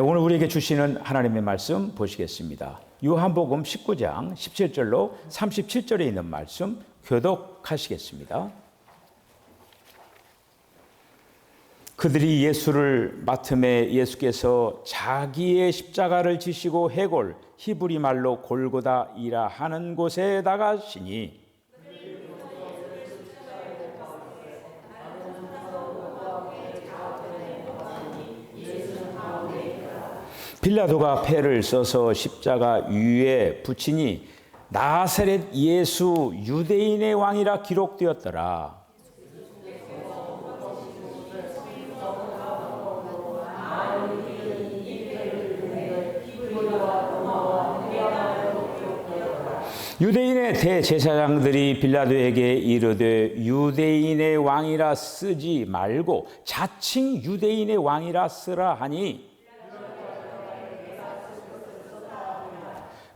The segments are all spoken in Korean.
오늘 우리에게 주시는 하나님의 말씀 보시겠습니다. 요한복음 19장 17절로 37절에 있는 말씀 교독하시겠습니다. 그들이 예수를 맡음에 예수께서 자기의 십자가를 지시고 해골 히브리 말로 골고다이라 하는 곳에 나가시니 빌라도가 패를 써서 십자가 위에 붙이니 나사렛 예수 유대인의 왕이라 기록되었더라. 유대인의 대제사장들이 빌라도에게 이르되 유대인의 왕이라 쓰지 말고 자칭 유대인의 왕이라 쓰라 하니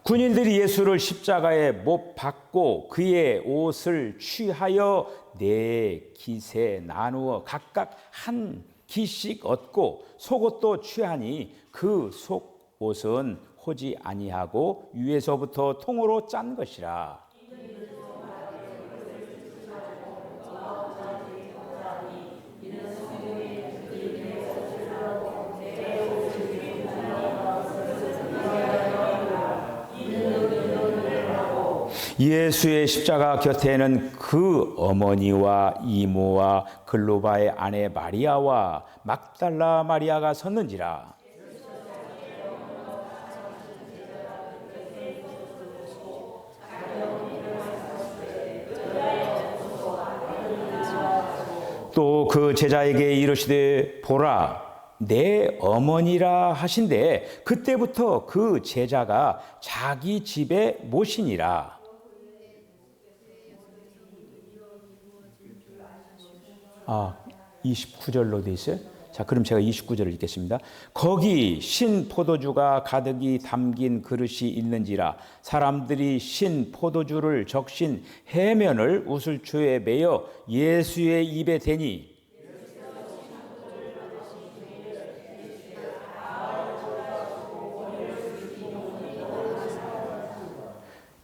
군인들이 예수를 십자가에 못 박고 그의 옷을 취하여 네 깃에 나누어 각각 한 깃씩 얻고 속옷도 취하니 그 속옷은 호지 아니하고 위에서부터 통으로 짠 것이라. 예수의 십자가 곁에는 그 어머니와 이모와 글로바의 아내 마리아와 막달라 마리아가 섰는지라. 또 그 제자에게 이르시되 보라 내 어머니라 하신대 그때부터 그 제자가 자기 집에 모시니라. 아, 29절로 돼 있어요. 자, 그럼 제가 29절을 읽겠습니다. 거기 신 포도주가 가득히 담긴 그릇이 있는지라 사람들이 신 포도주를 적신 해면을 우슬초에 매어 예수의 입에 대니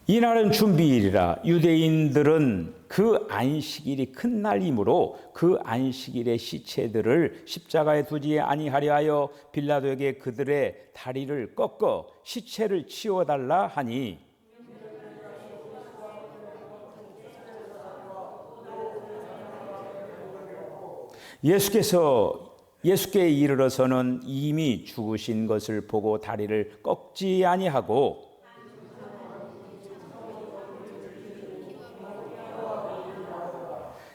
이날은 준비일이라 유대인들은 그 안식일이 큰 날이므로 그 안식일의 시체들을 십자가에 두지 아니하려 하여 빌라도에게 그들의 다리를 꺾어 시체를 치워달라 하니 예수께 이르러서는 이미 죽으신 것을 보고 다리를 꺾지 아니하고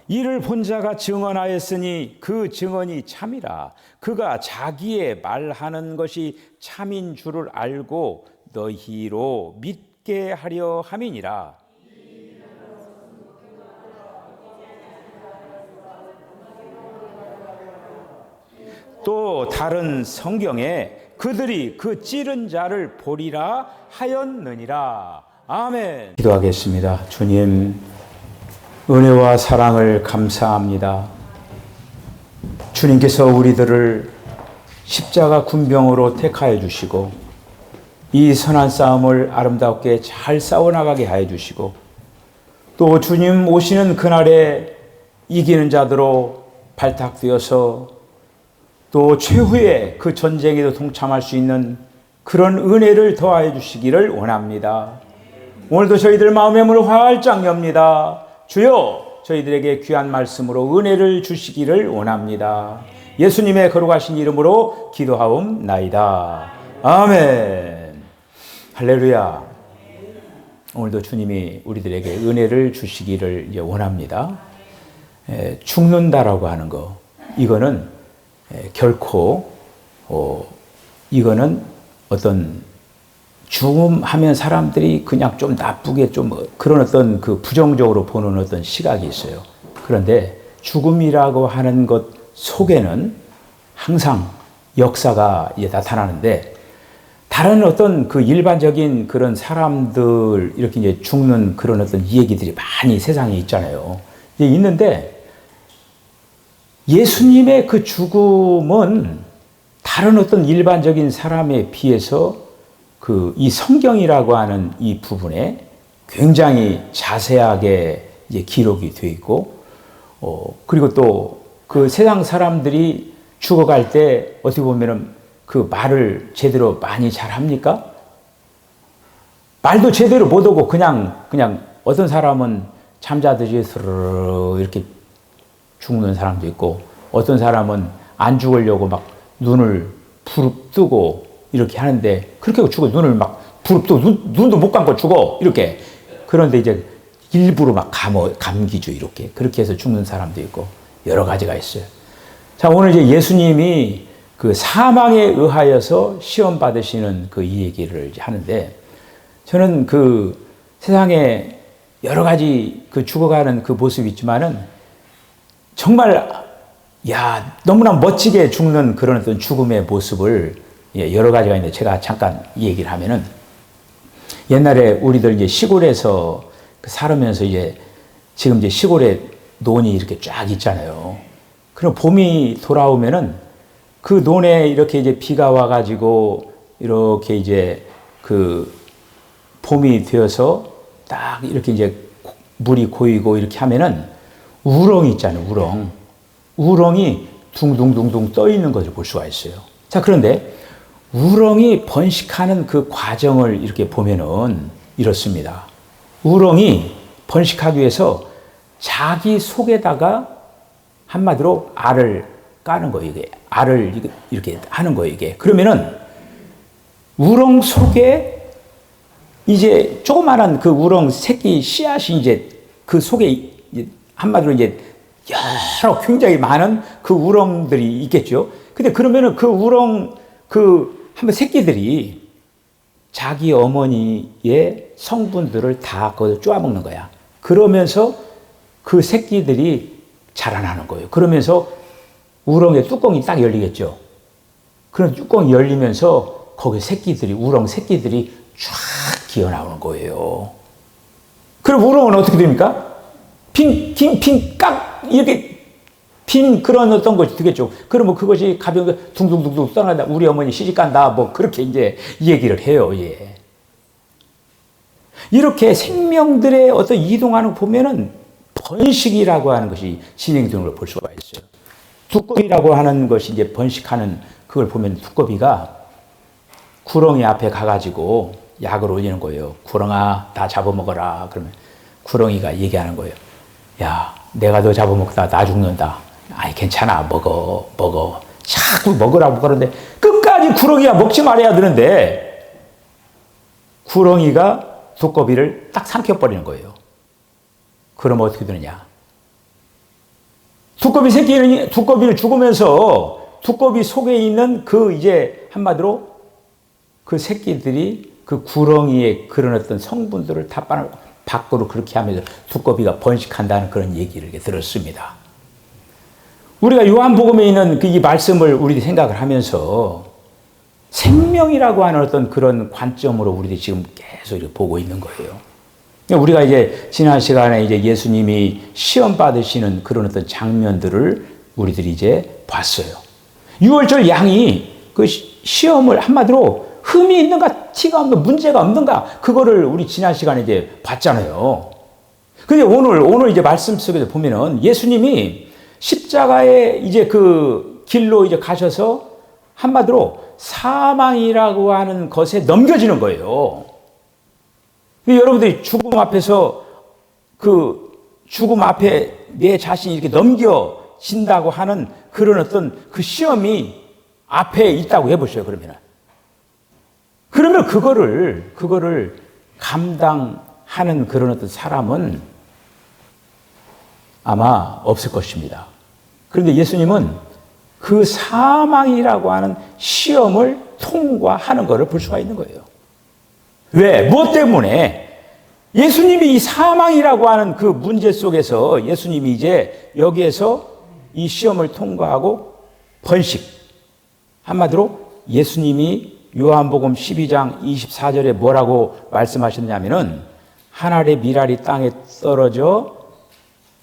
이를 본 자가 증언하였으니 그 증언이 참이라. 그가 자기의 말하는 것이 참인 줄을 알고 너희로 믿게 하려 함이니라. 또 다른 성경에 그들이 그 찌른 자를 보리라 하였느니라. 아멘. 기도하겠습니다. 주님, 은혜와 사랑을 감사합니다. 주님께서 우리들을 십자가 군병으로 택하여 주시고 이 선한 싸움을 아름답게 잘 싸워나가게 하여 주시고 또 주님 오시는 그날에 이기는 자들로 발탁되어서 또 최후의 그 전쟁에도 동참할 수 있는 그런 은혜를 더하여 주시기를 원합니다. 오늘도 저희들 마음의 문을 활짝 엽니다. 주여 저희들에게 귀한 말씀으로 은혜를 주시기를 원합니다. 예수님의 거룩하신 이름으로 기도하옵나이다. 아멘. 할렐루야. 오늘도 주님이 우리들에게 은혜를 주시기를 원합니다. 죽는다라고 하는 거 이거는 결코 이거는 어떤 죽음하면 사람들이 그냥 좀 나쁘게 좀 그런 어떤 그 부정적으로 보는 어떤 시각이 있어요. 그런데 죽음이라고 하는 것 속에는 항상 역사가 나타나는데 다른 어떤 그 일반적인 그런 사람들 이렇게 이제 죽는 그런 어떤 얘기들이 많이 세상에 있잖아요. 있는데 예수님의 그 죽음은 다른 어떤 일반적인 사람에 비해서 이 성경이라고 하는 이 부분에 굉장히 자세하게 이제 기록이 되어 있고, 그리고 또 그 세상 사람들이 죽어갈 때 어떻게 보면은 그 말을 제대로 많이 잘 합니까? 말도 제대로 못 하고 그냥 어떤 사람은 잠자듯이 스르르 이렇게 죽는 사람도 있고, 어떤 사람은 안 죽으려고 막 눈을 부릅뜨고 이렇게 하는데, 그렇게 하고 죽어. 눈을 막 부릅뜨고 눈도 못 감고 죽어 이렇게. 그런데 이제 일부러 막 감기죠 이렇게. 그렇게 해서 죽는 사람도 있고 여러 가지가 있어요. 자, 오늘 이제 예수님이 그 사망에 의하여서 시험 받으시는 그 이 얘기를 이제 하는데, 저는 그 세상에 여러 가지 그 죽어가는 그 모습이 있지만은 정말 너무나 멋지게 죽는 그런 어떤 죽음의 모습을 여러 가지가 있는데, 제가 잠깐 이 얘기를 하면은, 옛날에 우리들 이제 시골에서 살으면서 이제 지금 이제 시골에 논이 이렇게 쫙 있잖아요. 그럼 봄이 돌아오면은 그 논에 이렇게 이제 비가 와가지고 이렇게 이제 그 봄이 되어서 딱 이렇게 이제 물이 고이고 이렇게 하면은 우렁이 있잖아요. 우렁이 둥둥둥둥 떠 있는 것을 볼 수가 있어요. 자, 그런데 우렁이 번식하는 그 과정을 이렇게 보면은 이렇습니다. 우렁이 번식하기 위해서 자기 속에다가 한마디로 알을 까는 거예요. 이게 알을 이렇게 하는 거예요. 이게 그러면은 우렁 속에 이제 조그마한 그 우렁 새끼 씨앗이 이제 그 속에 한마디로 이제 여러 굉장히 많은 그 우렁들이 있겠죠. 근데 그러면은 그 우렁 한번 새끼들이 자기 어머니의 성분들을 다 거기서 쪼아먹는 거야. 그러면서 그 새끼들이 자라나는 거예요. 그러면서 우렁의 뚜껑이 딱 열리겠죠. 그런 뚜껑이 열리면서 거기 우렁 새끼들이 쫙 기어 나오는 거예요. 그럼 우렁은 어떻게 됩니까? 이렇게 빈 그런 어떤 것이 되겠죠. 그러면 그것이 가벼운 둥둥둥둥 떠나다 우리 어머니 시집간다 뭐 그렇게 이제 얘기를 해요. 예. 이렇게 생명들의 어떤 이동하는 거 보면은 번식이라고 하는 것이 진행되는 걸 볼 수가 있어요. 두꺼비라고 하는 것이 이제 번식하는 그걸 보면 두꺼비가 구렁이 앞에 가가지고 약을 올리는 거예요. 구렁아, 다 잡아먹어라. 그러면 구렁이가 얘기하는 거예요. 야, 내가 너 잡아먹다 나 죽는다. 아이, 괜찮아. 먹어. 자꾸 먹으라고 그러는데 끝까지 구렁이가 먹지 말아야 되는데 구렁이가 두꺼비를 딱 삼켜버리는 거예요. 그러면 어떻게 되느냐? 두꺼비를 죽으면서 두꺼비 속에 있는 그 이제 한마디로 그 새끼들이 그 구렁이의 그런 어떤 성분들을 다 밖으로 그렇게 하면서 두꺼비가 번식한다는 그런 얘기를 들었습니다. 우리가 요한복음에 있는 이 말씀을 우리들이 생각을 하면서 생명이라고 하는 어떤 그런 관점으로 우리들이 지금 계속 이렇게 보고 있는 거예요. 우리가 이제 지난 시간에 이제 예수님이 시험 받으시는 그런 어떤 장면들을 우리들이 이제 봤어요. 유월절 양이 그 시험을 한마디로 흠이 있는가, 티가 없는가, 문제가 없는가, 그거를 우리 지난 시간에 이제 봤잖아요. 근데 오늘 이제 말씀 속에서 보면은 예수님이 십자가에 이제 그 길로 이제 가셔서 한마디로 사망이라고 하는 것에 넘겨지는 거예요. 여러분들이 죽음 앞에서 죽음 앞에 내 자신이 이렇게 넘겨진다고 하는 그런 어떤 그 시험이 앞에 있다고 해보세요, 그러면 그거를 감당하는 그런 어떤 사람은 아마 없을 것입니다. 그런데 예수님은 그 사망이라고 하는 시험을 통과하는 것을 볼 수가 있는 거예요. 왜? 무엇 때문에? 예수님이 이 사망이라고 하는 그 문제 속에서 예수님이 이제 여기에서 이 시험을 통과하고 번식. 한마디로 예수님이 요한복음 12장 24절에 뭐라고 말씀하셨냐면은 한 알의 밀알이 땅에 떨어져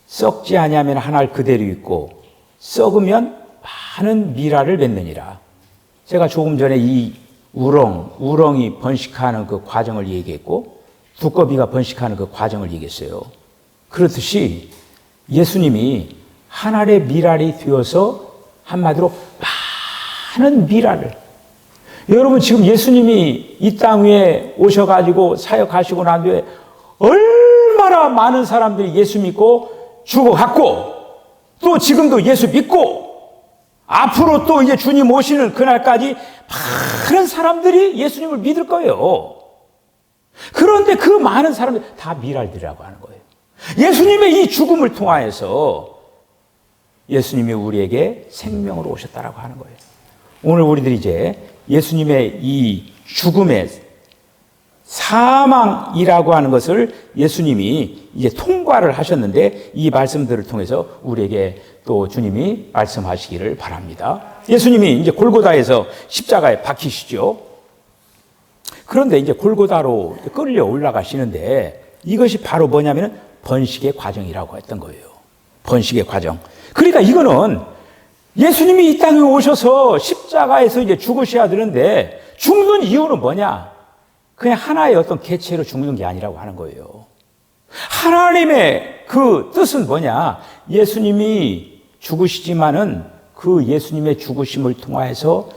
썩지 아니하면 한 알 그대로 있고 썩으면 많은 밀알을 맺느니라. 제가 조금 전에 이 우렁이 번식하는 그 과정을 얘기했고, 두꺼비가 번식하는 그 과정을 얘기했어요. 그렇듯이 예수님이 한 알의 밀알이 되어서 한마디로 많은 밀알을, 여러분 지금 예수님이 이 땅 위에 오셔가지고 사역하시고 난 뒤에 얼마나 많은 사람들이 예수 믿고 죽어갔고, 또 지금도 예수 믿고, 앞으로 또 이제 주님 오시는 그날까지 많은 사람들이 예수님을 믿을 거예요. 그런데 그 많은 사람들 다 밀알들이라고 하는 거예요. 예수님의 이 죽음을 통하여서 예수님이 우리에게 생명으로 오셨다라고 하는 거예요. 오늘 우리들이 이제 예수님의 이 죽음의 사망이라고 하는 것을 예수님이 이제 통과를 하셨는데, 이 말씀들을 통해서 우리에게 또 주님이 말씀하시기를 바랍니다. 예수님이 이제 골고다에서 십자가에 박히시죠. 그런데 이제 골고다로 끌려 올라가시는데, 이것이 바로 뭐냐면 번식의 과정이라고 했던 거예요. 번식의 과정. 그러니까 이거는 예수님이 이 땅에 오셔서 십자가에서 이제 죽으셔야 되는데, 죽는 이유는 뭐냐? 그냥 하나의 어떤 개체로 죽는 게 아니라고 하는 거예요. 하나님의 그 뜻은 뭐냐? 예수님이 죽으시지만은 그 예수님의 죽으심을 통하여서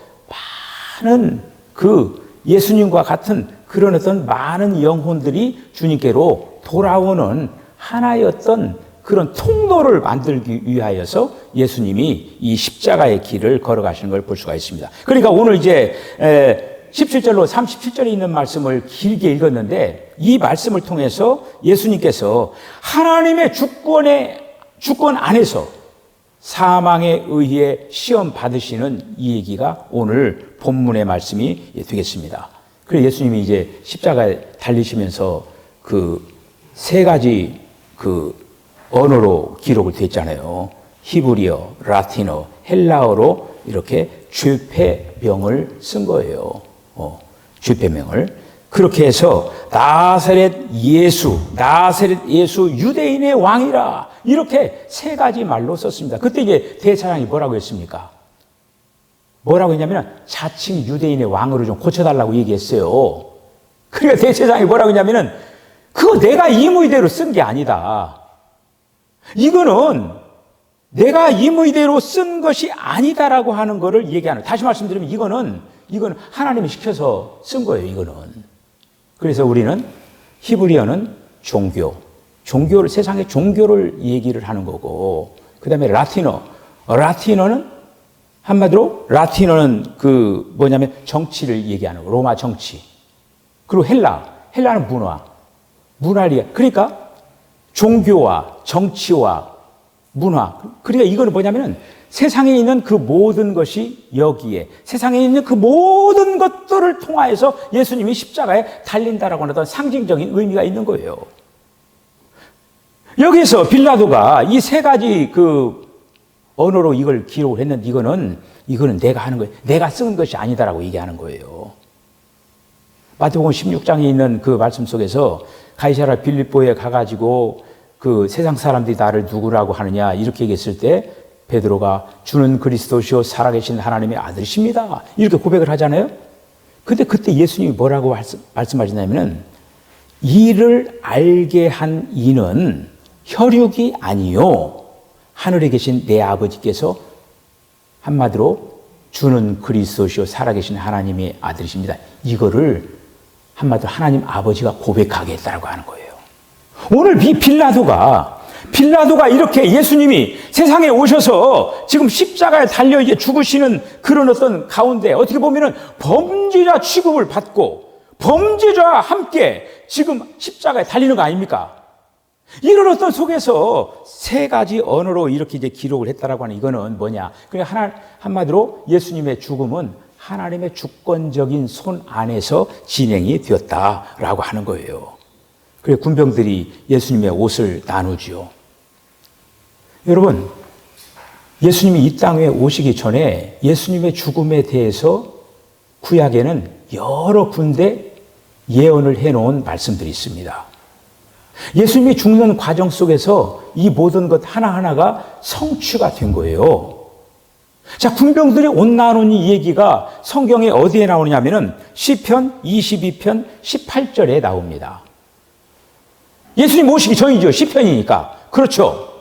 많은 그 예수님과 같은 그런 어떤 많은 영혼들이 주님께로 돌아오는 하나의 어떤 그런 통로를 만들기 위하여서 예수님이 이 십자가의 길을 걸어가시는 걸 볼 수가 있습니다. 그러니까 오늘 이제 17절로 37절에 있는 말씀을 길게 읽었는데, 이 말씀을 통해서 예수님께서 하나님의 주권 안에서 사망에 의해 시험 받으시는 이 얘기가 오늘 본문의 말씀이 되겠습니다. 그래서 예수님이 이제 십자가에 달리시면서 그 세 가지 그 언어로 기록을 됐잖아요. 히브리어, 라틴어, 헬라어로 이렇게 죄패명을 쓴 거예요. 죄패명을. 그렇게 해서 나사렛 예수 유대인의 왕이라, 이렇게 세 가지 말로 썼습니다. 그때 이제 대제사장이 뭐라고 했습니까? 뭐라고 했냐면 자칭 유대인의 왕으로 좀 고쳐달라고 얘기했어요. 그러니까 대제사장이 뭐라고 했냐면은 그거 내가 임의대로 쓴 게 아니다. 이거는 내가 임의대로 쓴 것이 아니다라고 하는 것을 얘기하는. 다시 말씀드리면 이거는 하나님이 시켜서 쓴 거예요. 이거는. 그래서 우리는 히브리어는 종교를, 세상의 종교를 얘기를 하는 거고, 그 다음에 라틴어는 한마디로 라틴어는 그 뭐냐면 정치를 얘기하는 거, 로마 정치. 그리고 헬라는 문화를, 그러니까 종교와 정치와 문화. 그러니까 이거는 뭐냐면은 세상에 있는 그 모든 것이 여기에, 세상에 있는 그 모든 것들을 통하여서 예수님이 십자가에 달린다라고 하는 어떤 상징적인 의미가 있는 거예요. 여기서 빌라도가 이 세 가지 그 언어로 이걸 기록을 했는데, 이거는 내가 하는 거예요. 내가 쓴 것이 아니다라고 얘기하는 거예요. 마태복음 16장에 있는 그 말씀 속에서 가이사랴 빌립보에 가가지고 그 세상 사람들이 나를 누구라고 하느냐 이렇게 얘기했을 때, 베드로가 주는 그리스도시요 살아계신 하나님의 아들이십니다, 이렇게 고백을 하잖아요. 근데 그때 예수님이 뭐라고 말씀하시냐면은, 이를 알게 한 이는 혈육이 아니요 하늘에 계신 내 아버지께서, 한마디로 주는 그리스도시요 살아계신 하나님의 아들이십니다, 이거를 한마디로 하나님 아버지가 고백하게 했다고 하는 거예요. 오늘 이 빌라도가 이렇게 예수님이 세상에 오셔서 지금 십자가에 달려 이제 죽으시는 그런 어떤 가운데, 어떻게 보면은 범죄자 취급을 받고 범죄자와 함께 지금 십자가에 달리는 거 아닙니까? 이런 어떤 속에서 세 가지 언어로 이렇게 이제 기록을 했다라고 하는, 이거는 뭐냐? 그러니까 한마디로 예수님의 죽음은 하나님의 주권적인 손 안에서 진행이 되었다라고 하는 거예요. 그래서 군병들이 예수님의 옷을 나누지요. 여러분, 예수님이 이 땅에 오시기 전에 예수님의 죽음에 대해서 구약에는 여러 군데 예언을 해놓은 말씀들이 있습니다. 예수님이 죽는 과정 속에서 이 모든 것 하나하나가 성취가 된 거예요. 자, 군병들이 옷 나누는 이 얘기가 성경에 어디에 나오냐면은 시편 22편 18절에 나옵니다. 예수님 오시기 전이죠. 시편이니까. 그렇죠.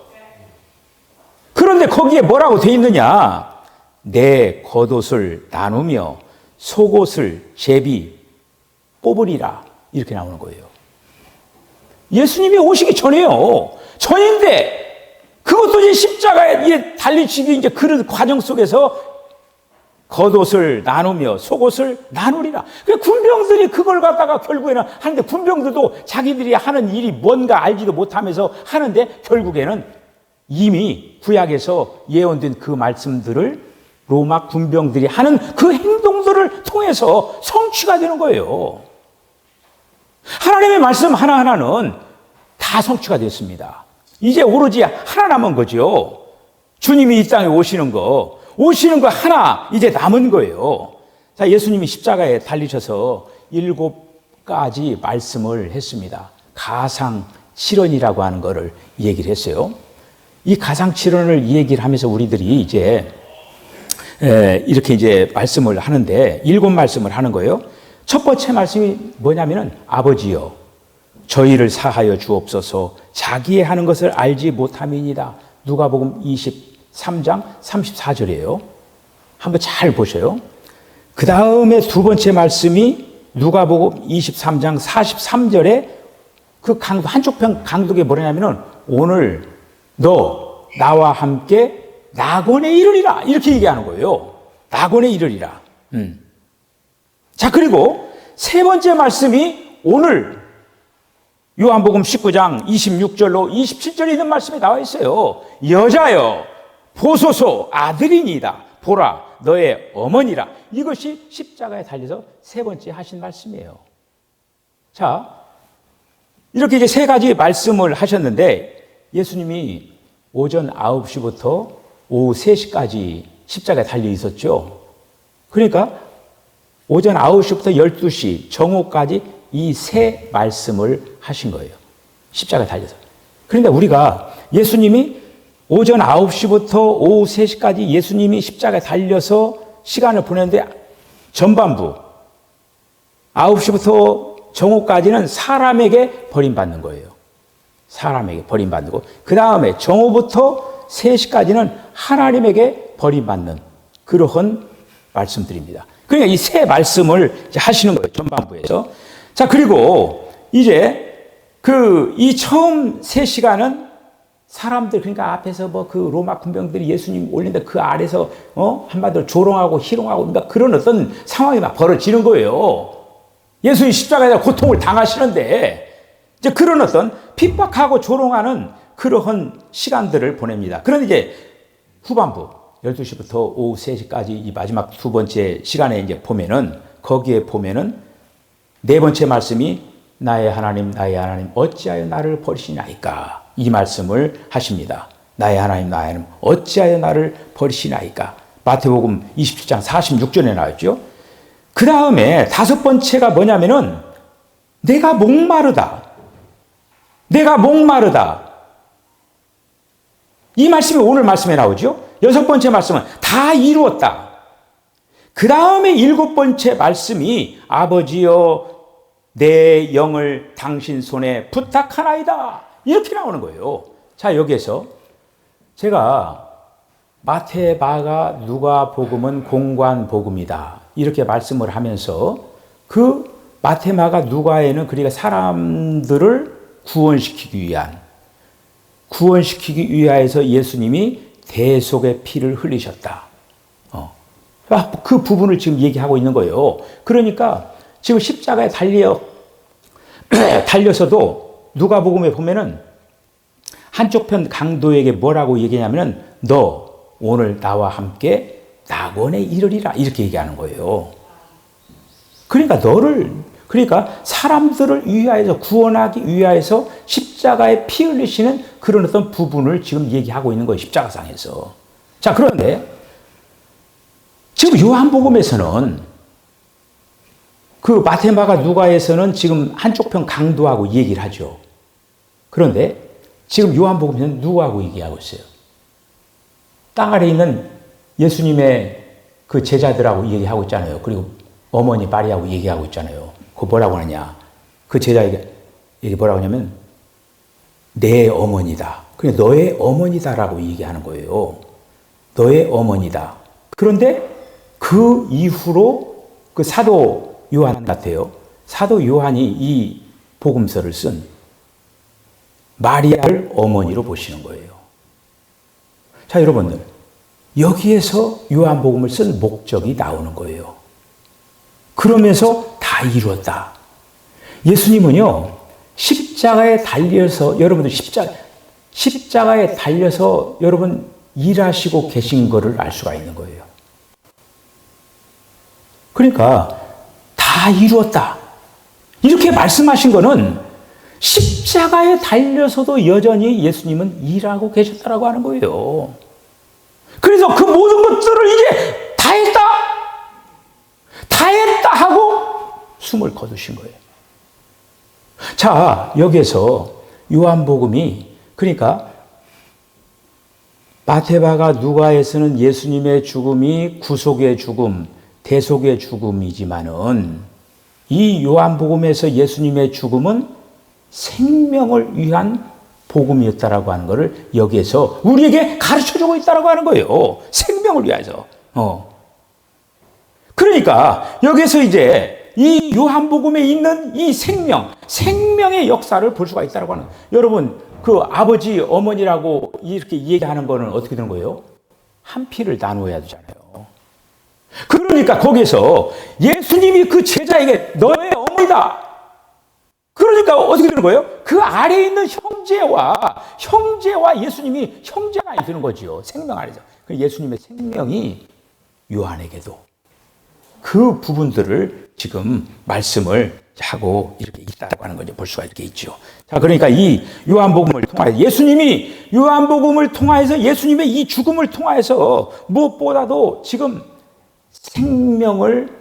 그런데 거기에 뭐라고 돼 있느냐? 내 겉옷을 나누며 속옷을 제비 뽑으리라. 이렇게 나오는 거예요. 예수님이 오시기 전에요. 전인데 그것도 이제 십자가에 달리시기 이제 그런 과정 속에서 겉옷을 나누며 속옷을 나누리라. 그 군병들이 그걸 갖다가 결국에는 하는데 군병들도 자기들이 하는 일이 뭔가 알지도 못하면서 하는데 결국에는 이미 구약에서 예언된 그 말씀들을 로마 군병들이 하는 그 행동들을 통해서 성취가 되는 거예요. 하나님의 말씀 하나하나는 다 성취가 됐습니다. 이제 오로지 하나 남은 거죠. 주님이 이 땅에 오시는 거 하나 이제 남은 거예요. 자, 예수님이 십자가에 달리셔서 7가지 말씀을 했습니다. 가상칠언이라고 하는 거를 얘기를 했어요. 이 가상칠언을 얘기를 하면서 우리들이 이제 이렇게 이제 말씀을 하는데 7말씀을 하는 거예요. 첫 번째 말씀이 뭐냐면은 아버지여 저희를 사하여 주옵소서 자기의 하는 것을 알지 못함이니이다. 누가복음 23장 34절이에요. 한번 잘 보셔요. 그 다음에 두 번째 말씀이 누가복음 23장 43절에 그 강도 한쪽 편 강독에 뭐냐면은 오늘 너 나와 함께 낙원에 이르리라 이렇게 얘기하는 거예요. 낙원에 이르리라. 자, 그리고 세 번째 말씀이 오늘 요한복음 19장 26절로 27절에 있는 말씀이 나와 있어요. 여자여 보소서 아들이니이다. 보라 너의 어머니라. 이것이 십자가에 달려서 세 번째 하신 말씀이에요. 자, 이렇게 이제 세 가지 말씀을 하셨는데 예수님이 오전 9시부터 오후 3시까지 십자가에 달려 있었죠. 그러니까 오전 9시부터 12시 정오까지 이 세 말씀을 하신 거예요. 십자가에 달려서. 그런데 우리가 예수님이 오전 9시부터 오후 3시까지 예수님이 십자가에 달려서 시간을 보냈는데 전반부 9시부터 정오까지는 사람에게 버림받는 거예요. 사람에게 버림받는 거. 그 다음에 정오부터 3시까지는 하나님에게 버림받는 그러한 말씀드립니다. 그러니까 이 세 말씀을 하시는 거예요. 전반부에서. 자, 그리고 이제 이 처음 3시간은 사람들, 그러니까 앞에서 그 로마 군병들이 예수님 올린다 그 아래서 한마디로 조롱하고 희롱하고 그러니까 그런 어떤 상황이 막 벌어지는 거예요. 예수님 십자가에서 고통을 당하시는데 이제 그런 어떤 핍박하고 조롱하는 그러한 시간들을 보냅니다. 그런데 이제 후반부 12시부터 오후 3시까지 이 마지막 두 번째 시간에 이제 보면은 거기에 보면은 네 번째 말씀이 나의 하나님 어찌하여 나를 버리시나이까 이 말씀을 하십니다. 나의 하나님 어찌하여 나를 버리시나이까. 마태복음 27장 46절에 나왔죠. 그 다음에 다섯 번째가 뭐냐면은 내가 목마르다. 이 말씀이 오늘 말씀에 나오죠. 여섯 번째 말씀은 다 이루었다. 그 다음에 일곱 번째 말씀이 아버지여 내 영을 당신 손에 부탁하나이다. 이렇게 나오는 거예요. 자, 여기에서 제가 마태, 마가, 누가 복음은 공관 복음이다. 이렇게 말씀을 하면서 그 마태, 마가, 누가에는 그러니까 사람들을 구원시키기 위하여서 예수님이 대속의 피를 흘리셨다. 그 부분을 지금 얘기하고 있는 거예요. 그러니까 지금 십자가에 달려서도 누가복음에 보면은 한쪽 편 강도에게 뭐라고 얘기하냐면은 너 오늘 나와 함께 낙원에 이르리라 이렇게 얘기하는 거예요. 그러니까 사람들을 위하여서 구원하기 위하여서 십자가에 피 흘리시는 그런 어떤 부분을 지금 얘기하고 있는 거예요. 십자가상에서. 자, 그런데 지금 요한복음에서는 그 마태, 마가, 누가에서는 지금 한쪽 편 강도하고 얘기를 하죠. 그런데 지금 요한복음에서는 누구하고 얘기하고 있어요? 땅 아래 있는 예수님의 그 제자들하고 얘기하고 있잖아요. 그리고 어머니 마리아하고 얘기하고 있잖아요. 그거 뭐라고 하느냐. 그 제자에게 뭐라고 하냐면 내 어머니다. 그래 너의 어머니다라고 얘기하는 거예요. 너의 어머니다. 그런데 그 이후로 그 사도 요한 같아요. 사도 요한이 이 복음서를 쓴 마리아를 어머니로 보시는 거예요. 자, 여러분들. 여기에서 요한복음을 쓴 목적이 나오는 거예요. 그러면서 다 이루었다. 예수님은요, 십자가에 달려서, 여러분들 십자가에 달려서 여러분 일하시고 계신 것을 알 수가 있는 거예요. 그러니까 다 이루었다. 이렇게 말씀하신 거는 십자가에 달려서도 여전히 예수님은 일하고 계셨다라고 하는 거예요. 그래서 그 모든 것들을 이제 다 했다! 다 했다! 하고 숨을 거두신 거예요. 자, 여기서 요한복음이 그러니까 마태바가 누가에서는 예수님의 죽음이 구속의 죽음, 대속의 죽음이지만은 이 요한복음에서 예수님의 죽음은 생명을 위한 복음이었다라고 하는 것을 여기에서 우리에게 가르쳐주고 있다라고 하는 거예요. 생명을 위해서. 그러니까 여기서 이제 이 요한복음에 있는 이 생명의 역사를 볼 수가 있다라고 하는 거예요. 여러분, 그 아버지, 어머니라고 이렇게 얘기하는 거는 어떻게 되는 거예요? 한 피를 나누어야 되잖아요. 그러니까 거기서 예수님이 그 제자에게 너의 어머니다. 그러니까 어떻게 되는 거예요? 그 아래에 있는 형제와 예수님이 형제가 되는 거지요. 생명 아래죠. 예수님의 생명이 요한에게도 그 부분들을 지금 말씀을 하고 이렇게 있다고 하는 거죠. 볼 수가 이렇게 있죠. 자, 그러니까 이 요한복음을 통하여 예수님이 요한복음을 통하여서 예수님의 이 죽음을 통하여서 무엇보다도 지금 생명을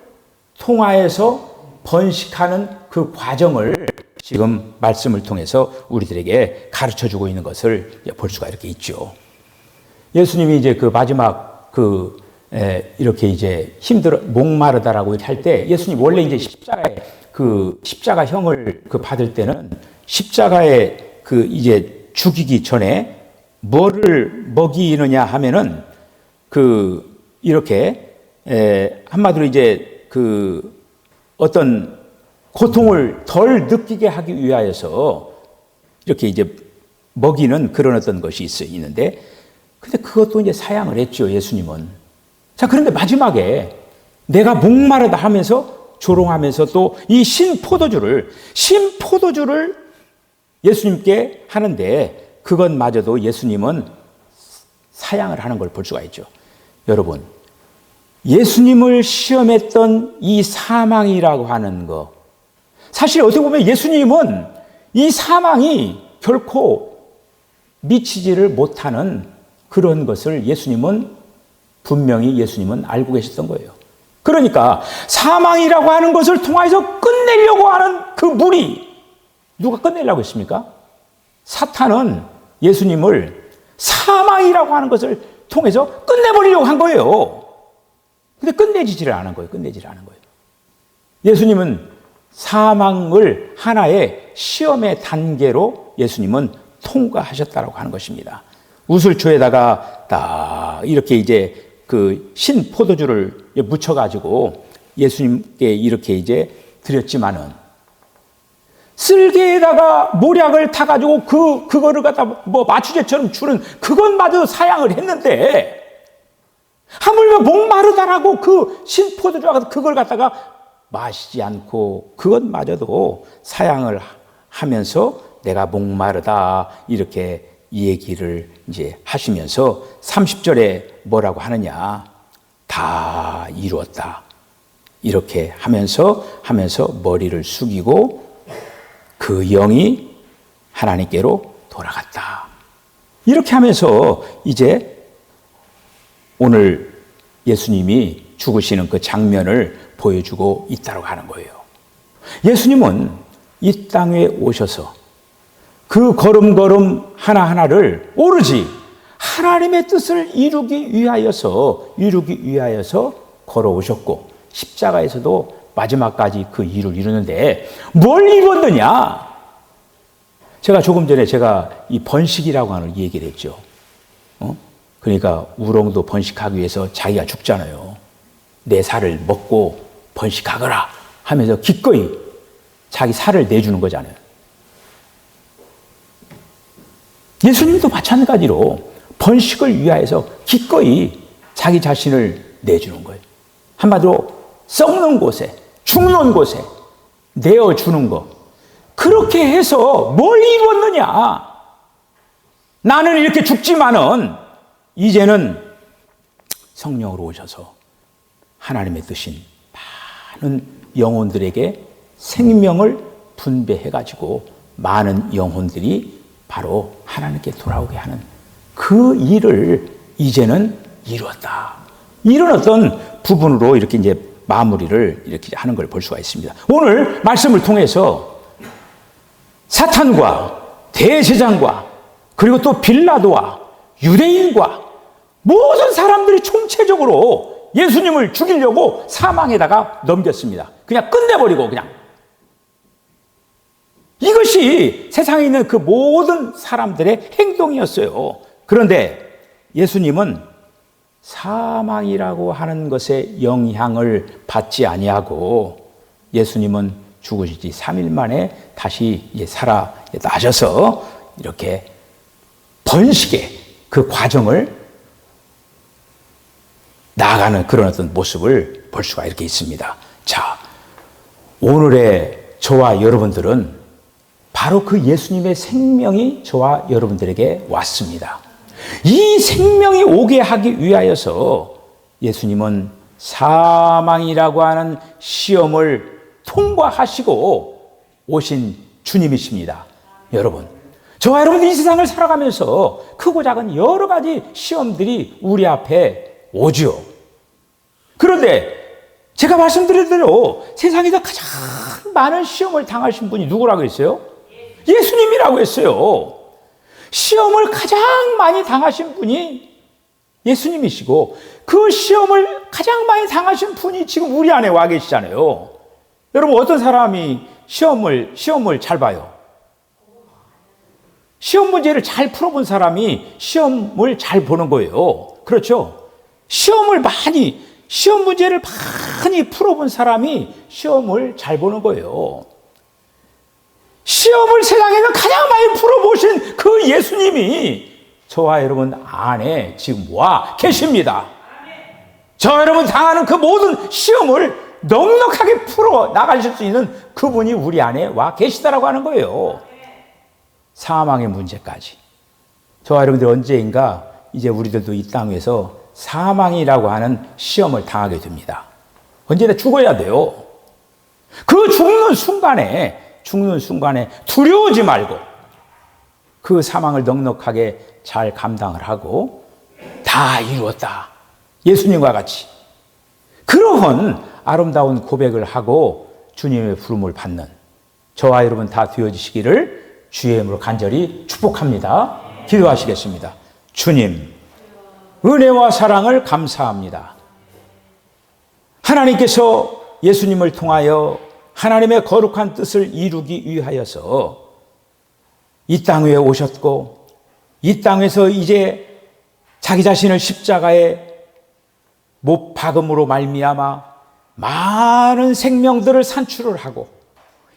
통하여서 번식하는 그 과정을 지금 말씀을 통해서 우리들에게 가르쳐 주고 있는 것을 볼 수가 이렇게 있죠. 예수님이 이제 그 마지막 이렇게 이제 목마르다라고 할 때 예수님 원래 이제 십자가형을 받을 때는 십자가에 이제 죽이기 전에 뭐를 먹이느냐 하면은 이렇게 한마디로 이제 어떤 고통을 덜 느끼게 하기 위하여서 이렇게 이제 먹이는 그런 어떤 것이 있는데, 근데 그것도 이제 사양을 했죠, 예수님은. 자, 그런데 마지막에 내가 목마르다 하면서 조롱하면서 또 이 신포도주를 예수님께 하는데 그것마저도 예수님은 사양을 하는 걸 볼 수가 있죠. 여러분, 예수님을 시험했던 이 사망이라고 하는 거, 사실 어떻게 보면 예수님은 이 사망이 결코 미치지를 못하는 그런 것을 분명히 예수님은 알고 계셨던 거예요. 그러니까 사망이라고 하는 것을 통해서 끝내려고 하는 그 무리, 누가 끝내려고 했습니까? 사탄은 예수님을 사망이라고 하는 것을 통해서 끝내버리려고 한 거예요. 근데 끝내지를 않은 거예요. 예수님은 사망을 하나의 시험의 단계로 예수님은 통과하셨다고 하는 것입니다. 우슬초에다가 딱 이렇게 이제 그 신포도주를 묻혀가지고 예수님께 이렇게 이제 드렸지만은 쓸개에다가 모략을 타가지고 그거를 갖다 마취제처럼 주는 그것마저 사양을 했는데 하물며 목마르다라고 그 신포도주가 그걸 갖다가 마시지 않고 그것마저도 사양을 하면서 내가 목마르다 이렇게 이 얘기를 이제 하시면서 30절에 뭐라고 하느냐, 다 이루었다 이렇게 하면서 머리를 숙이고 그 영이 하나님께로 돌아갔다 이렇게 하면서 이제 오늘 예수님이 죽으시는 그 장면을 보여주고 있다고 하는 거예요. 예수님은 이 땅에 오셔서 그 걸음걸음 하나하나를 오로지 하나님의 뜻을 이루기 위하여서 걸어오셨고 십자가에서도 마지막까지 그 일을 이루는데 뭘 이뤘느냐? 제가 조금 전에 이 번식이라고 하는 얘기를 했죠. 그러니까 우롱도 번식하기 위해서 자기가 죽잖아요. 내 살을 먹고 번식하거라 하면서 기꺼이 자기 살을 내주는 거잖아요. 예수님도 마찬가지로 번식을 위하여서 기꺼이 자기 자신을 내주는 거예요. 한마디로 썩는 곳에, 죽는 곳에 내어주는 거. 그렇게 해서 뭘 이루었느냐? 나는 이렇게 죽지만은 이제는 성령으로 오셔서 하나님의 뜻인 많은 영혼들에게 생명을 분배해가지고 많은 영혼들이 바로 하나님께 돌아오게 하는 그 일을 이제는 이루었다. 이런 어떤 부분으로 이렇게 이제 마무리를 이렇게 하는 걸 볼 수가 있습니다. 오늘 말씀을 통해서 사탄과 대제사장과 그리고 또 빌라도와 유대인과 모든 사람들이 총체적으로 예수님을 죽이려고 사망에다가 넘겼습니다. 그냥 끝내버리고 그냥. 이것이 세상에 있는 그 모든 사람들의 행동이었어요. 그런데 예수님은 사망이라고 하는 것에 영향을 받지 아니하고 예수님은 죽으시지 3일 만에 다시 살아 나셔서 이렇게 번식의 그 과정을 나아가는 그런 어떤 모습을 볼 수가 이렇게 있습니다. 자, 오늘의 저와 여러분들은 바로 그 예수님의 생명이 저와 여러분들에게 왔습니다. 이 생명이 오게 하기 위하여서 예수님은 사망이라고 하는 시험을 통과하시고 오신 주님이십니다. 여러분, 저와 여러분들 이 세상을 살아가면서 크고 작은 여러 가지 시험들이 우리 앞에 오죠. 그런데 제가 말씀드린 대로 세상에서 가장 많은 시험을 당하신 분이 누구라고 했어요? 예수님이라고 했어요. 시험을 가장 많이 당하신 분이 예수님이시고 그 시험을 가장 많이 당하신 분이 지금 우리 안에 와 계시잖아요. 여러분, 어떤 사람이 시험을 잘 봐요? 시험 문제를 잘 풀어본 사람이 시험을 잘 보는 거예요. 그렇죠? 시험 문제를 많이 풀어본 사람이 시험을 잘 보는 거예요. 시험을 세상에서 가장 많이 풀어보신 그 예수님이 저와 여러분 안에 지금 와 계십니다. 저와 여러분 당하는 그 모든 시험을 넉넉하게 풀어 나가실 수 있는 그분이 우리 안에 와 계시다라고 하는 거예요. 사망의 문제까지. 저와 여러분들 언제인가 이제 우리들도 이 땅에서 사망이라고 하는 시험을 당하게 됩니다. 언제나 죽어야 돼요. 그 죽는 순간에 두려워하지 말고 그 사망을 넉넉하게 잘 감당을 하고 다 이루었다. 예수님과 같이 그러한 아름다운 고백을 하고 주님의 부름을 받는 저와 여러분 다 되어지시기를 주의 이름으로 간절히 축복합니다. 기도하시겠습니다. 주님, 은혜와 사랑을 감사합니다. 하나님께서 예수님을 통하여 하나님의 거룩한 뜻을 이루기 위하여서 이 땅 위에 오셨고 이 땅에서 이제 자기 자신을 십자가에 못 박음으로 말미암아 많은 생명들을 산출을 하고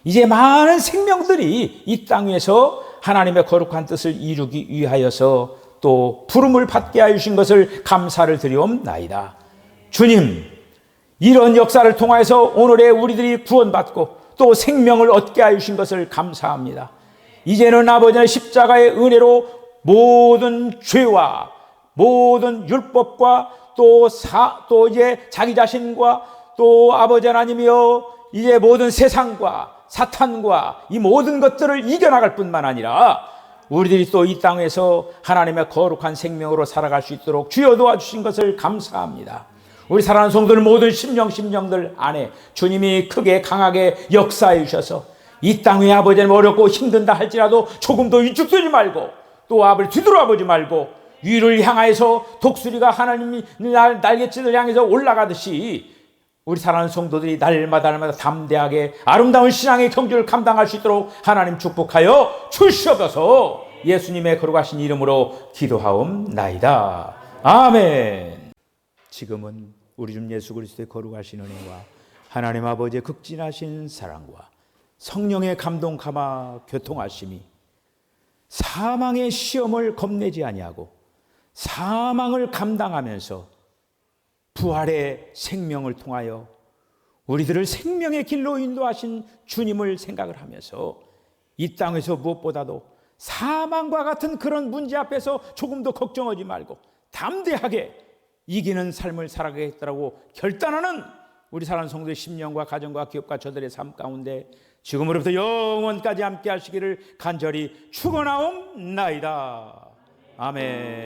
이제 많은 생명들이 이 땅 위에서 하나님의 거룩한 뜻을 이루기 위하여서 또 부름을 받게 하여 주신 것을 감사를 드리옵나이다. 주님, 이런 역사를 통하여서 오늘의 우리들이 구원받고 또 생명을 얻게 하여 주신 것을 감사합니다. 이제는 아버지의 십자가의 은혜로 모든 죄와 모든 율법과 또 이제 자기 자신과 또 아버지 하나님이여 이제 모든 세상과 사탄과 이 모든 것들을 이겨나갈 뿐만 아니라 우리들이 또 이 땅에서 하나님의 거룩한 생명으로 살아갈 수 있도록 주여 도와주신 것을 감사합니다. 우리 사랑하는 성도들 모든 심령들 안에 주님이 크게 강하게 역사해 주셔서 이 땅에 아버지는 어렵고 힘든다 할지라도 조금도 위축되지 말고 또 앞을 뒤돌아보지 말고 위를 향하여서 독수리가 하나님이 날갯짓을 향해서 올라가듯이 우리 사랑하는 성도들이 날마다 담대하게 아름다운 신앙의 경주를 감당할 수 있도록 하나님 축복하여 주시옵소서. 예수님의 거룩하신 이름으로 기도하옵나이다. 아멘. 지금은 우리 주 예수 그리스도의 거룩하신 은혜와 하나님 아버지의 극진하신 사랑과 성령의 감동 감화 교통하심이 사망의 시험을 겁내지 아니하고 사망을 감당하면서 부활의 생명을 통하여 우리들을 생명의 길로 인도하신 주님을 생각을 하면서 이 땅에서 무엇보다도 사망과 같은 그런 문제 앞에서 조금 더 걱정하지 말고 담대하게 이기는 삶을 살아가겠다고 결단하는 우리 사랑하는 성도의 심령과 가정과 기업과 저들의 삶 가운데 지금으로부터 영원까지 함께 하시기를 간절히 축원하옵나이다. 아멘.